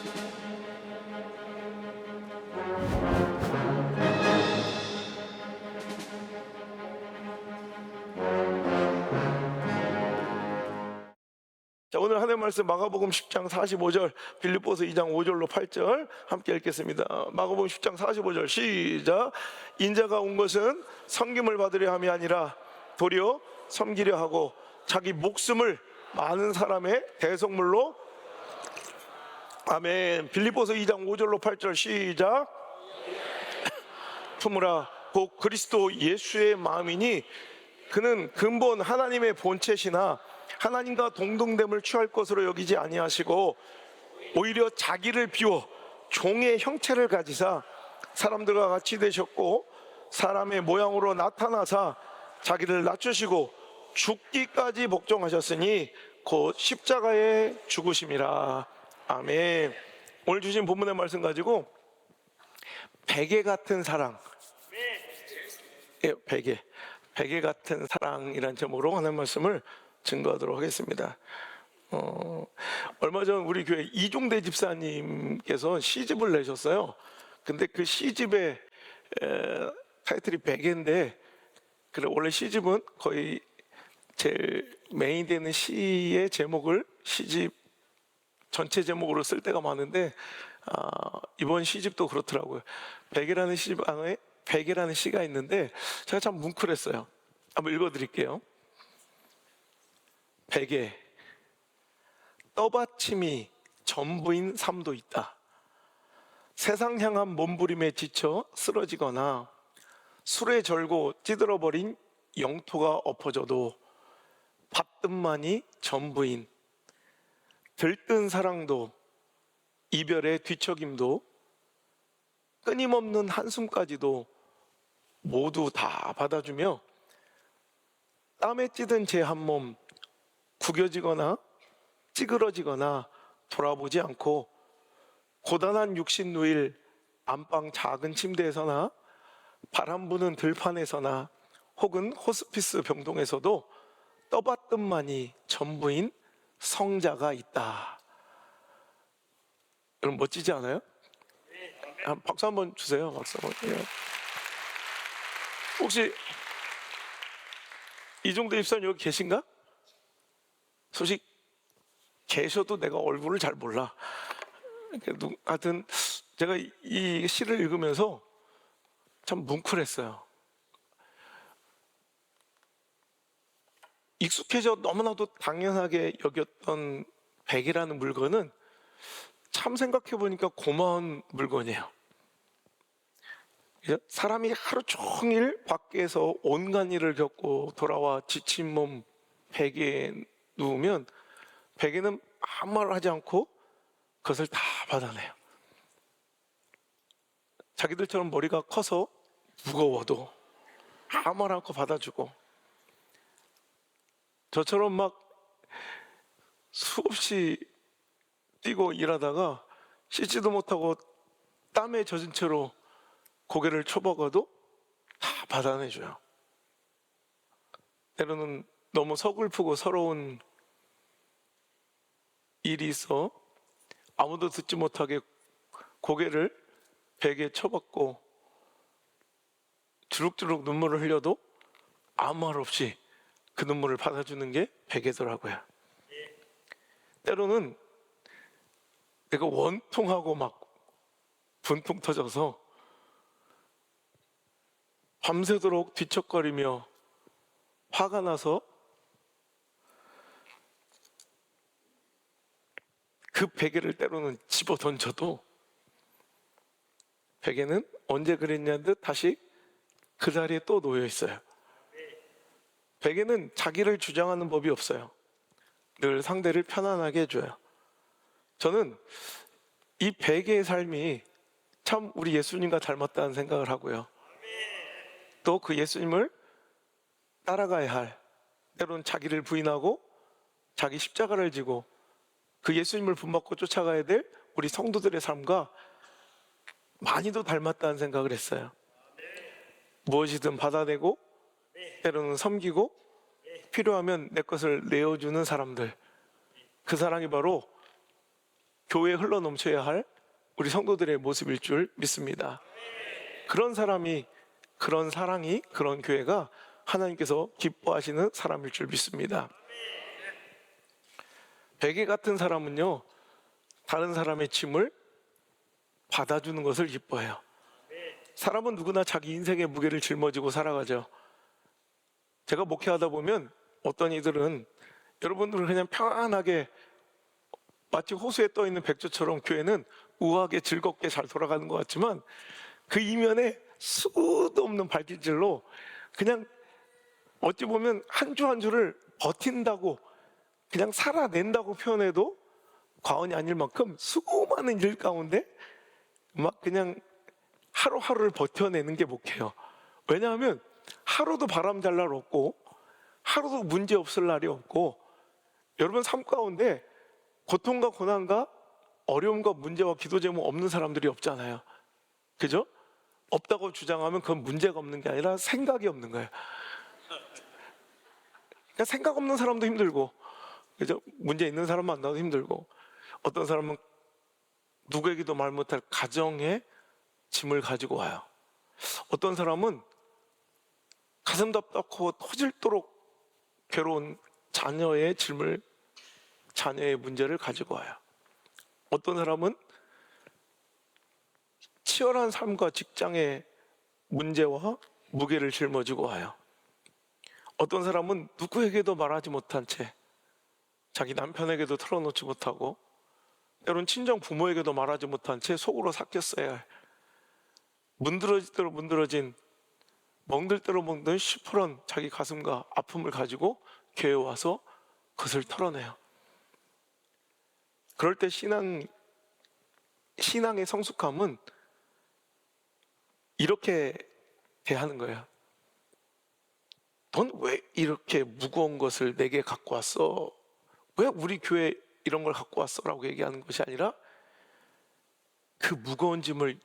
자, 오늘 하나님 말씀 마가복음 10장 45절, 빌립보서 2장 5절로 8절 함께 읽겠습니다. 마가복음 10장 45절 시작. 인자가 온 것은 섬김을 받으려 함이 아니라 도리어 섬기려 하고 자기 목숨을 많은 사람의 대속물로. 아멘. 빌립보서 2장 5절로 8절 시작. 품으라 곧 그리스도 예수의 마음이니 그는 근본 하나님의 본체시나 하나님과 동등됨을 취할 것으로 여기지 아니하시고 오히려 자기를 비워 종의 형체를 가지사 사람들과 같이 되셨고 사람의 모양으로 나타나사 자기를 낮추시고 죽기까지 복종하셨으니 곧 십자가에 죽으심이라. 아멘. 오늘 주신 본문의 말씀 가지고 베개 같은 사랑, 베개 같은 사랑이란 제목으로 하나님 말씀을 증거하도록 하겠습니다. 얼마 전 우리 교회 이종대 집사님께서 시집을 내셨어요. 근데 그 시집의 타이틀이 베개인데, 그래 원래 시집은 거의 제일 메인 되는 시의 제목을 시집 전체 제목으로 쓸 때가 많은데 이번 시집도 그렇더라고요. 베개라는 시집 안에 베개라는 시가 있는데 제가 참 뭉클했어요. 한번 읽어드릴게요. 베개, 떠받침이 전부인 삶도 있다. 세상 향한 몸부림에 지쳐 쓰러지거나 술에 절고 찌들어버린 영토가 엎어져도 받뜸만이 전부인 들뜬 사랑도 이별의 뒤척임도 끊임없는 한숨까지도 모두 다 받아주며 땀에 찌든 제 한 몸 구겨지거나 찌그러지거나 돌아보지 않고 고단한 육신 누일 안방 작은 침대에서나 바람 부는 들판에서나 혹은 호스피스 병동에서도 떠받뜸만이 전부인 성자가 있다. 여러분 멋지지 않아요? 박수 한번 주세요. 박수 한번. 혹시 이종대 집사님 여기 계신가? 소식 계셔도 내가 얼굴을 잘 몰라. 하여튼 제가 이 시를 읽으면서 참 뭉클했어요. 익숙해져 너무나도 당연하게 여겼던 베개라는 물건은 참 생각해보니까 고마운 물건이에요. 사람이 하루 종일 밖에서 온갖 일을 겪고 돌아와 지친 몸 베개에 누우면 베개는 아무 말을 하지 않고 그것을 다 받아내요. 자기들처럼 머리가 커서 무거워도 아무 말 않고 받아주고, 저처럼 막 수없이 뛰고 일하다가 씻지도 못하고 땀에 젖은 채로 고개를 쳐박아도 다 받아내줘요. 때로는 너무 서글프고 서러운 일이 있어 아무도 듣지 못하게 고개를 베개에 쳐박고 주룩주룩 눈물을 흘려도 아무 말 없이 그 눈물을 받아주는 게 베개더라고요. 때로는 내가 원통하고 막 분통 터져서 밤새도록 뒤척거리며 화가 나서 그 베개를 때로는 집어 던져도 베개는 언제 그랬냐는 듯 다시 그 자리에 또 놓여 있어요. 베개는 자기를 주장하는 법이 없어요. 늘 상대를 편안하게 해줘요. 저는 이 베개의 삶이 참 우리 예수님과 닮았다는 생각을 하고요. 또 그 예수님을 따라가야 할, 때로는 자기를 부인하고 자기 십자가를 지고 그 예수님을 본받고 쫓아가야 될 우리 성도들의 삶과 많이도 닮았다는 생각을 했어요. 무엇이든 받아내고 때로는 섬기고 필요하면 내 것을 내어주는 사람들, 그 사랑이 바로 교회에 흘러넘쳐야 할 우리 성도들의 모습일 줄 믿습니다. 그런 사람이, 그런 사랑이, 그런 교회가 하나님께서 기뻐하시는 사람일 줄 믿습니다. 베개 같은 사람은요, 다른 사람의 짐을 받아주는 것을 기뻐해요. 사람은 누구나 자기 인생의 무게를 짊어지고 살아가죠. 제가 목회하다 보면 어떤 이들은, 여러분들은 그냥 편안하게 마치 호수에 떠 있는 백조처럼 교회는 우아하게 즐겁게 잘 돌아가는 것 같지만, 그 이면에 수도 없는 발길질로 그냥 어찌 보면 한 주 한 주를 버틴다고, 그냥 살아낸다고 표현해도 과언이 아닐 만큼 수많은 일 가운데 막 그냥 하루하루를 버텨내는 게 목회예요. 왜냐하면 하루도 바람잘 날 없고 하루도 문제 없을 날이 없고, 여러분 삶 가운데 고통과 고난과 어려움과 문제와 기도 제목 없는 사람들이 없잖아요. 그죠? 없다고 주장하면 그건 문제가 없는 게 아니라 생각이 없는 거예요. 그러니까 생각 없는 사람도 힘들고, 그죠? 문제 있는 사람 만나도 힘들고, 어떤 사람은 누구에게도 말 못할 가정의 짐을 가지고 와요. 어떤 사람은 가슴 답답하고 터질도록 괴로운 자녀의 짐을, 자녀의 문제를 가지고 와요. 어떤 사람은 치열한 삶과 직장의 문제와 무게를 짊어지고 와요. 어떤 사람은 누구에게도 말하지 못한 채, 자기 남편에게도 털어놓지 못하고, 때론 친정 부모에게도 말하지 못한 채 속으로 삭혔어야 할, 문드러지대로 문드러진, 멍들대로 멍든 시퍼런 자기 가슴과 아픔을 가지고 교회에 와서 그것을 털어내요. 그럴 때 신앙의 성숙함은 이렇게 대하는 거예요. 넌 왜 이렇게 무거운 것을 내게 갖고 왔어? 왜 우리 교회 이런 걸 갖고 왔어? 라고 얘기하는 것이 아니라, 그 무거운 짐을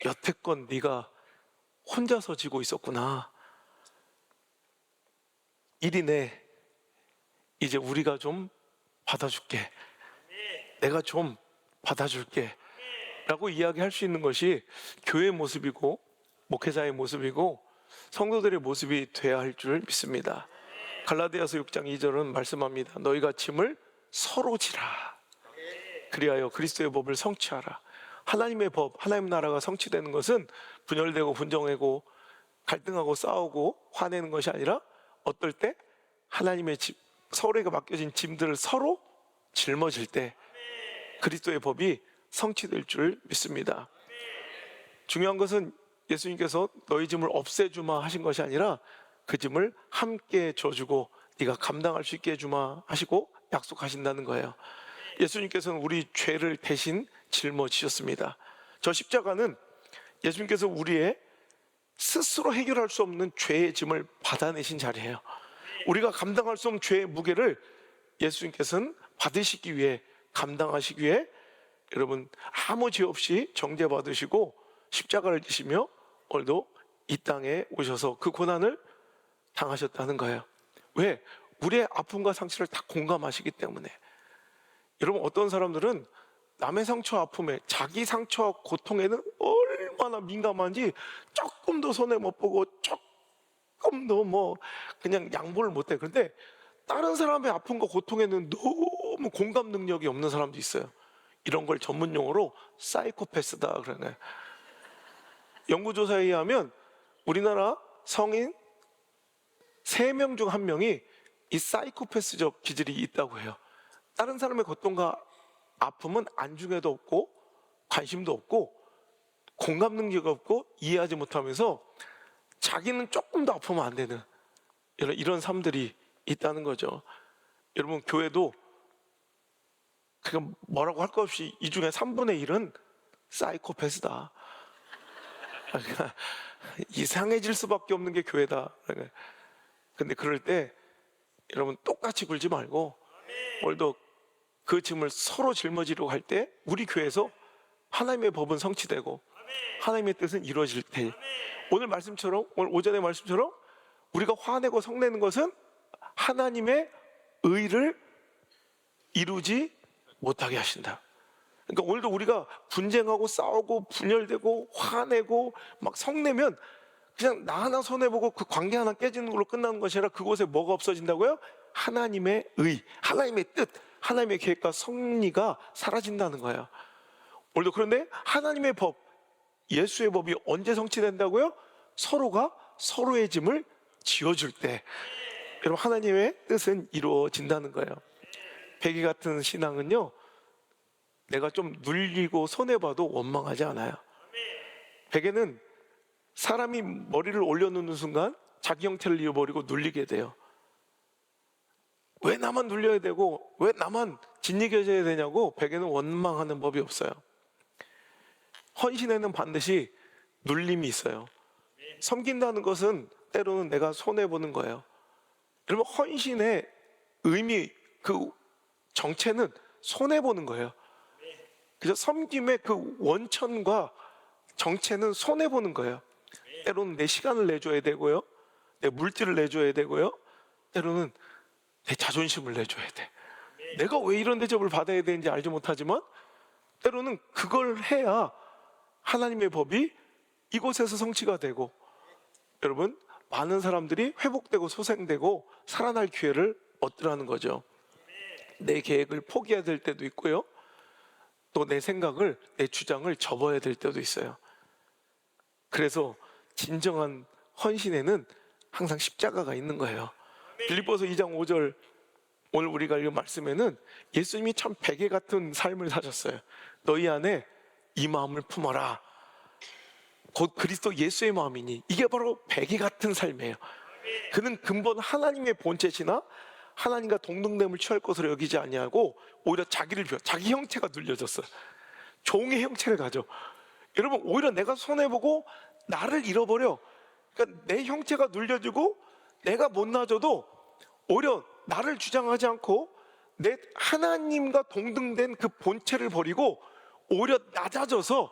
여태껏 네가 혼자서 지고 있었구나. 이리네, 이제 우리가 좀 받아줄게. 내가 좀 받아줄게. 라고 이야기할 수 있는 것이 교회의 모습이고 목회자의 모습이고 성도들의 모습이 되어야 할 줄 믿습니다. 갈라디아서 6장 2절은 말씀합니다. 너희가 짐을 서로 지라. 그리하여 그리스도의 법을 성취하라. 하나님의 법, 하나님 나라가 성취되는 것은 분열되고 분정하고 갈등하고 싸우고 화내는 것이 아니라, 어떨 때 하나님의 짐, 서로에게 맡겨진 짐들을 서로 짊어질 때 그리스도의 법이 성취될 줄 믿습니다. 중요한 것은 예수님께서 너희 짐을 없애주마 하신 것이 아니라, 그 짐을 함께 져주고 네가 감당할 수 있게 해주마 하시고 약속하신다는 거예요. 예수님께서는 우리 죄를 대신 짊어지셨습니다. 저 십자가는 예수님께서 우리의 스스로 해결할 수 없는 죄의 짐을 받아내신 자리예요. 우리가 감당할 수 없는 죄의 무게를 예수님께서는 받으시기 위해, 감당하시기 위해 여러분 아무 죄 없이 정죄받으시고 십자가를 지시며 오늘도 이 땅에 오셔서 그 고난을 당하셨다는 거예요. 왜? 우리의 아픔과 상처를 다 공감하시기 때문에. 여러분, 어떤 사람들은 남의 상처와 아픔에, 자기 상처와 고통에는 얼마나 민감한지 조금 더 손해 못 보고 조금 더 그냥 양보를 못해. 그런데 다른 사람의 아픔과 고통에는 너무 공감 능력이 없는 사람도 있어요. 이런 걸 전문 용어로 사이코패스다 그러네. 연구조사에 의하면 우리나라 성인 3명 중 1명이 이 사이코패스적 기질이 있다고 해요. 다른 사람의 고통과 아픔은 안중에도 없고 관심도 없고 공감 능력이 없고 이해하지 못하면서 자기는 조금 더 아프면 안 되는 이런 사람들이 있다는 거죠. 여러분, 교회도 그냥 뭐라고 할 것 없이 이 중에 3분의 1은 사이코패스다. 이상해질 수밖에 없는 게 교회다. 근데 그럴 때 여러분 똑같이 굴지 말고 오늘도 그 짐을 서로 짊어지려고 할 때 우리 교회에서 하나님의 법은 성취되고 하나님의 뜻은 이루어질 때, 오늘 말씀처럼, 오늘 오전의 말씀처럼 우리가 화내고 성내는 것은 하나님의 의를 이루지 못하게 하신다. 그러니까 오늘도 우리가 분쟁하고 싸우고 분열되고 화내고 막 성내면 그냥 나 하나 손해보고 그 관계 하나 깨지는 걸로 끝나는 것이 아니라 그곳에 뭐가 없어진다고요? 하나님의 의, 하나님의 뜻, 하나님의 계획과 섭리가 사라진다는 거예요. 오늘도 그런데 하나님의 법, 예수의 법이 언제 성취된다고요? 서로가 서로의 짐을 지어줄 때. 여러분, 하나님의 뜻은 이루어진다는 거예요. 베개 같은 신앙은요, 내가 좀 눌리고 손해봐도 원망하지 않아요. 베개는 사람이 머리를 올려놓는 순간 자기 형태를 잃어버리고 눌리게 돼요. 왜 나만 눌려야 되고 왜 나만 짓이겨져야 되냐고 베개는 원망하는 법이 없어요. 헌신에는 반드시 눌림이 있어요. 섬긴다는 것은 때로는 내가 손해보는 거예요. 여러분, 헌신의 의미, 그 정체는 손해보는 거예요. 그래서 섬김의 그 원천과 정체는 손해보는 거예요. 때로는 내 시간을 내줘야 되고요, 내 물질을 내줘야 되고요, 때로는 내 자존심을 내줘야 돼. 내가 왜 이런 대접을 받아야 되는지 알지 못하지만 때로는 그걸 해야 하나님의 법이 이곳에서 성취가 되고, 여러분, 많은 사람들이 회복되고 소생되고 살아날 기회를 얻으라는 거죠. 내 계획을 포기해야 될 때도 있고요, 또 내 생각을, 내 주장을 접어야 될 때도 있어요. 그래서 진정한 헌신에는 항상 십자가가 있는 거예요. 빌립보서 2장 5절, 오늘 우리가 읽은 말씀에는 예수님이 참 베개 같은 삶을 사셨어요. 너희 안에 이 마음을 품어라. 곧 그리스도 예수의 마음이니. 이게 바로 베개 같은 삶이에요. 그는 근본 하나님의 본체시나 하나님과 동등됨을 취할 것으로 여기지 아니하고 오히려 자기를 비워, 자기 형체가 눌려졌어요. 종의 형체를 가져. 여러분, 오히려 내가 손해보고 나를 잃어버려. 그러니까 내 형체가 눌려지고 내가 못나져도 오히려 나를 주장하지 않고 내 하나님과 동등된 그 본체를 버리고 오히려 낮아져서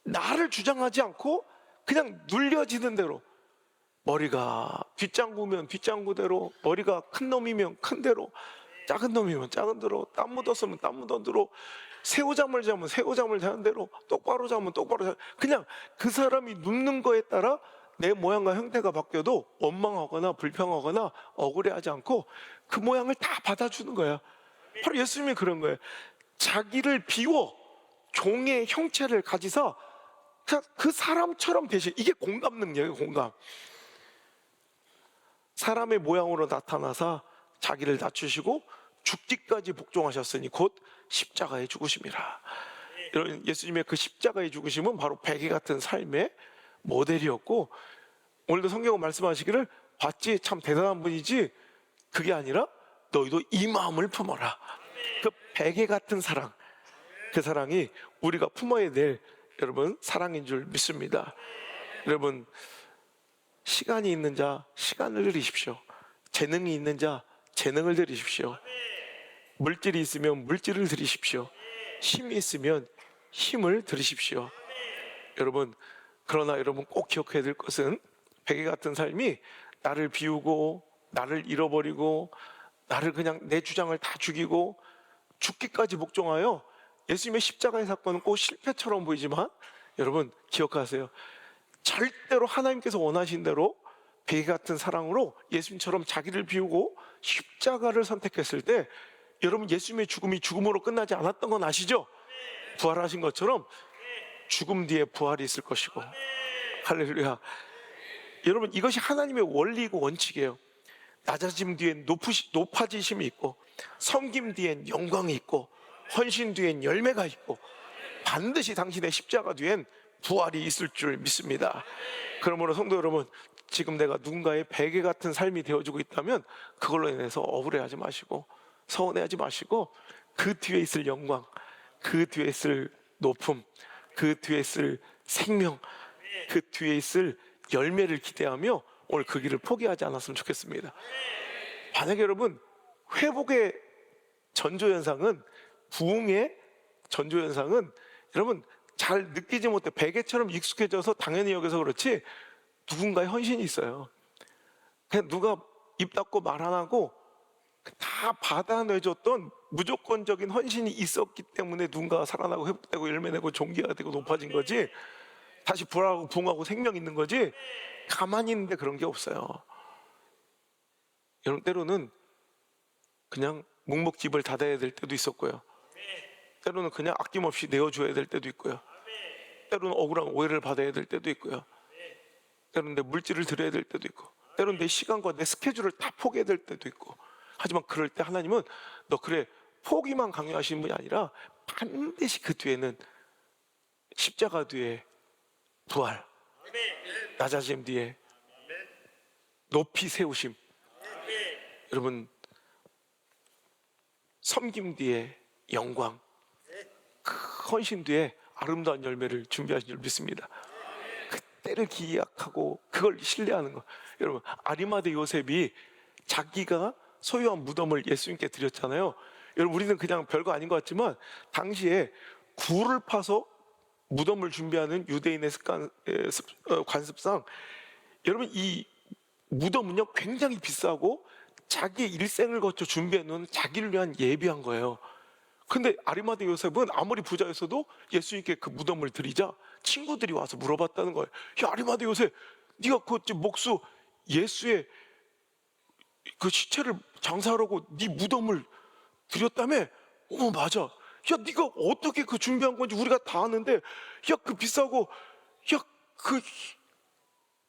나를 주장하지 않고 그냥 눌려지는 대로, 머리가 뒷장구면 뒷장구대로, 머리가 큰 놈이면 큰 대로, 작은 놈이면 작은 대로, 땀 묻었으면 땀 묻은 대로, 새우잠을 자면 새우잠을 자는 대로, 똑바로 자면 똑바로 자. 그냥 그 사람이 눕는 거에 따라 내 모양과 형태가 바뀌어도 원망하거나 불평하거나 억울해하지 않고 그 모양을 다 받아주는 거야. 바로 예수님이 그런 거예요. 자기를 비워 종의 형체를 가지사 그 사람처럼 되시. 이게 공감 능력이에요. 공감. 사람의 모양으로 나타나사 자기를 낮추시고 죽기까지 복종하셨으니 곧 십자가의 죽으심이라. 이런 예수님의 그 십자가의 죽으심은 바로 베개 같은 삶의 모델이었고, 오늘도 성경은 말씀하시기를 봤지 참 대단한 분이지, 그게 아니라 너희도 이 마음을 품어라. 그 베개 같은 사랑, 그 사랑이 우리가 품어야 될, 여러분, 사랑인 줄 믿습니다. 여러분, 시간이 있는 자 시간을 들이십시오. 재능이 있는 자 재능을 들이십시오. 물질이 있으면 물질을 들이십시오. 힘이 있으면 힘을 들이십시오. 여러분, 그러나 여러분 꼭 기억해야 될 것은 베개 같은 삶이 나를 비우고 나를 잃어버리고 나를 그냥 내 주장을 다 죽이고 죽기까지 복종하여, 예수님의 십자가의 사건은 꼭 실패처럼 보이지만 여러분 기억하세요. 절대로 하나님께서 원하신 대로 베개 같은 사랑으로 예수님처럼 자기를 비우고 십자가를 선택했을 때, 여러분, 예수님의 죽음이 죽음으로 끝나지 않았던 건 아시죠? 부활하신 것처럼 죽음 뒤에 부활이 있을 것이고. 할렐루야. 여러분, 이것이 하나님의 원리이고 원칙이에요. 낮아짐 뒤엔 높아지심이 있고, 섬김 뒤엔 영광이 있고, 헌신 뒤엔 열매가 있고, 반드시 당신의 십자가 뒤엔 부활이 있을 줄 믿습니다. 그러므로 성도 여러분, 지금 내가 누군가의 베개 같은 삶이 되어주고 있다면 그걸로 인해서 억울해하지 마시고 서운해하지 마시고, 그 뒤에 있을 영광, 그 뒤에 있을 높음, 그 뒤에 있을 생명, 그 뒤에 있을 열매를 기대하며 오늘 그 길을 포기하지 않았으면 좋겠습니다. 만약에 여러분, 회복의 전조현상은, 부흥의 전조현상은 여러분 잘 느끼지 못해 베개처럼 익숙해져서 당연히 여기서 그렇지, 누군가의 헌신이 있어요. 그냥 누가 입 닫고 말 안 하고 다 받아내줬던 무조건적인 헌신이 있었기 때문에 누군가가 살아나고 회복되고 열매 내고 종기가 되고 높아진 거지, 다시 부활하고 부흥하고 생명 있는 거지, 가만히 있는데 그런 게 없어요. 여러분, 때로는 그냥 묵묵집을 닫아야 될 때도 있었고요, 때로는 그냥 아낌없이 내어줘야 될 때도 있고요, 때로는 억울한 오해를 받아야 될 때도 있고요, 때로는 내 물질을 드려야 될 때도 있고, 때로는 내 시간과 내 스케줄을 다 포기해야 될 때도 있고. 하지만 그럴 때 하나님은 너 그래 포기만 강요하시는 분이 아니라 반드시 그 뒤에는 십자가 뒤에 부활, 낮아짐 뒤에 높이 세우심, 여러분 섬김 뒤에 영광, 그 헌신 뒤에 아름다운 열매를 준비하신 줄 믿습니다. 그때를 기약하고 그걸 신뢰하는 거. 여러분, 아리마대 요셉이 자기가 소유한 무덤을 예수님께 드렸잖아요. 여러분, 우리는 그냥 별거 아닌 것 같지만 당시에 굴을 파서 무덤을 준비하는 유대인의 관습상, 여러분 이 무덤은요 굉장히 비싸고 자기의 일생을 거쳐 준비해 놓은 자기를 위한 예비한 거예요. 근데 아리마대 요셉은 아무리 부자였어도 예수님께 그 무덤을 드리자 친구들이 와서 물어봤다는 거예요. 야, 아리마대 요셉, 네가 그 목수 예수의 그 시체를 장사하라고 네 무덤을 드렸다며? 맞아. 야, 네가 어떻게 그 준비한 건지 우리가 다 아는데, 야, 그 비싸고, 야,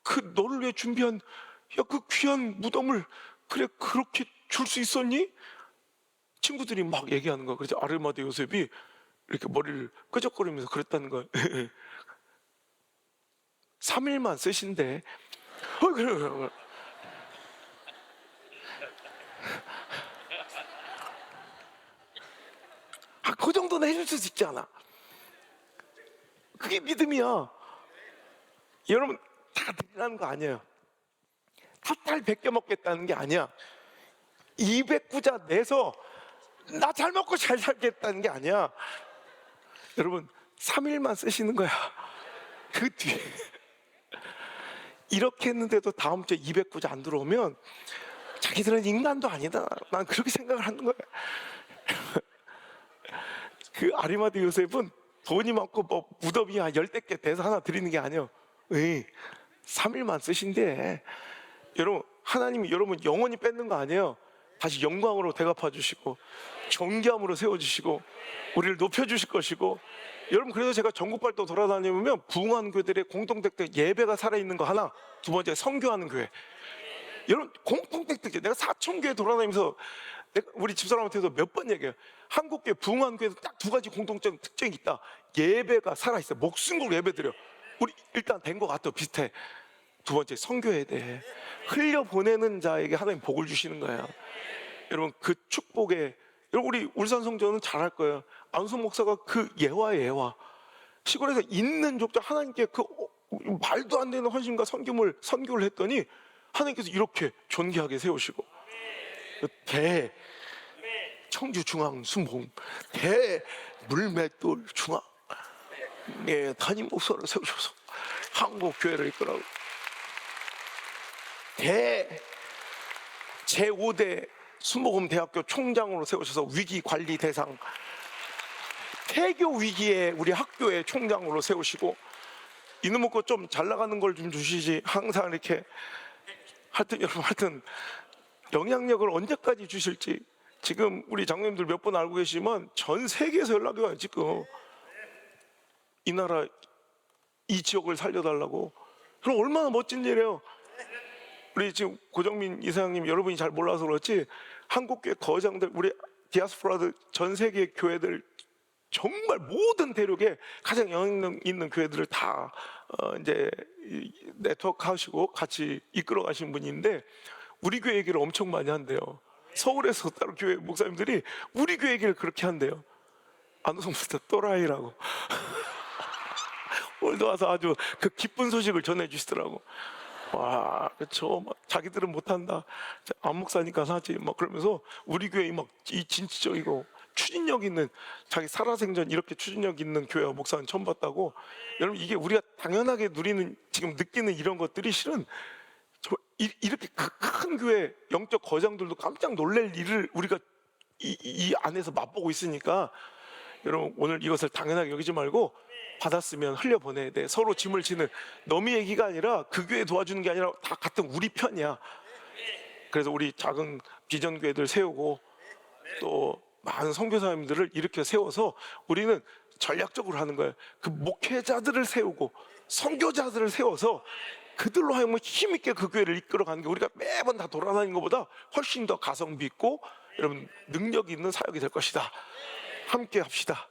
그 너를 위해 준비한, 야, 그 귀한 무덤을 그래 그렇게 줄 수 있었니? 친구들이 막 얘기하는 거야. 그래서 아르마데 요셉이 이렇게 머리를 끄적거리면서 그랬다는 거야. 3일만 쓰신대. 그래. 그 정도는 해줄 수 있지 않아? 그게 믿음이야. 여러분, 다 드리라는 거 아니에요. 탈탈 베껴 먹겠다는 게 아니야. 200구자 내서 나 잘 먹고 잘 살겠다는 게 아니야. 여러분, 3일만 쓰시는 거야. 그 뒤에 이렇게 했는데도 다음 주에 200구자 안 들어오면 자기들은 인간도 아니다, 난 그렇게 생각을 하는 거야. 그 아리마대 요셉은 돈이 많고 뭐 무덤이 한 10개 돼서 하나 드리는 게 아니에요. 3일만 쓰신대. 여러분, 하나님이 여러분 영원히 뺏는 거 아니에요. 다시 영광으로 대갚아 주시고 존귀함으로 세워주시고 우리를 높여주실 것이고. 여러분, 그래서 제가 전국 발도 돌아다니면 부흥하는 교회들의 공통특징, 예배가 살아있는 거 하나, 두 번째 선교하는 교회. 여러분, 공통특징, 내가 4,000교회 돌아다니면서 우리 집사람한테도 몇 번 얘기해요. 한국교회 부흥하는 교회도 딱 두 가지 공통적 특징이 있다. 예배가 살아있어. 목숨 걸고 예배 드려. 우리 일단 된 것 같아. 비슷해. 두 번째, 선교에 대해 흘려보내는 자에게 하나님 복을 주시는 거예요. 여러분, 그 축복에, 여러분 우리 울산 성전은 잘할 거예요. 안순 목사가 그 예화의 예화, 시골에서 있는 족자 하나님께 그 말도 안 되는 헌신과 선교를 했더니 하나님께서 이렇게 존귀하게 세우시고, 대 청주 중앙 순봉, 대 물맷돌 중앙, 담임 목사를 세우셔서 한국 교회를 이끌어가고, 대 제5대 순복음대학교 총장으로 세우셔서 위기 관리 대상, 폐교 위기에 우리 학교의 총장으로 세우시고, 이놈의 거 좀 잘 나가는 걸 좀 주시지 항상 이렇게. 여러분, 영향력을 언제까지 주실지. 지금 우리 장로님들 몇 분 알고 계시지만 전 세계에서 연락이 와요. 지금 이 나라 이 지역을 살려달라고. 그럼 얼마나 멋진 일이에요. 우리 지금 고정민 이사장님, 여러분이 잘 몰라서 그렇지 한국교회 거장들, 우리 디아스포라들, 전 세계 교회들, 정말 모든 대륙에 가장 영향력 있는 교회들을 다 이제 네트워크 하시고 같이 이끌어 가신 분인데, 우리 교회 얘기를 엄청 많이 한대요. 서울에서 다른 교회 목사님들이 우리 교회 얘기를 그렇게 한대요. 안우성 목사 또라이라고. 오늘도 와서 아주 그 기쁜 소식을 전해주시더라고. 와, 그렇죠. 자기들은 못한다, 안 목사니까 하지, 막 그러면서 우리 교회 막 이 진취적이고 추진력 있는, 자기 살아생전 이렇게 추진력 있는 교회와 목사는 처음 봤다고. 여러분, 이게 우리가 당연하게 누리는, 지금 느끼는 이런 것들이 실은 이렇게 큰 교회 영적 거장들도 깜짝 놀랄 일을 우리가 이 안에서 맛보고 있으니까 여러분 오늘 이것을 당연하게 여기지 말고 받았으면 흘려보내야 돼. 서로 짐을 지는 너미 얘기가 아니라 그 교회 도와주는 게 아니라 다 같은 우리 편이야. 그래서 우리 작은 비전교회들 세우고 또 많은 선교사님들을 일으켜 세워서 우리는 전략적으로 하는 거예요. 그 목회자들을 세우고 선교자들을 세워서 그들로 하여금 힘있게 그 교회를 이끌어가는 게 우리가 매번 다 돌아다니는 것보다 훨씬 더 가성비 있고 여러분 능력 있는 사역이 될 것이다. 함께 합시다.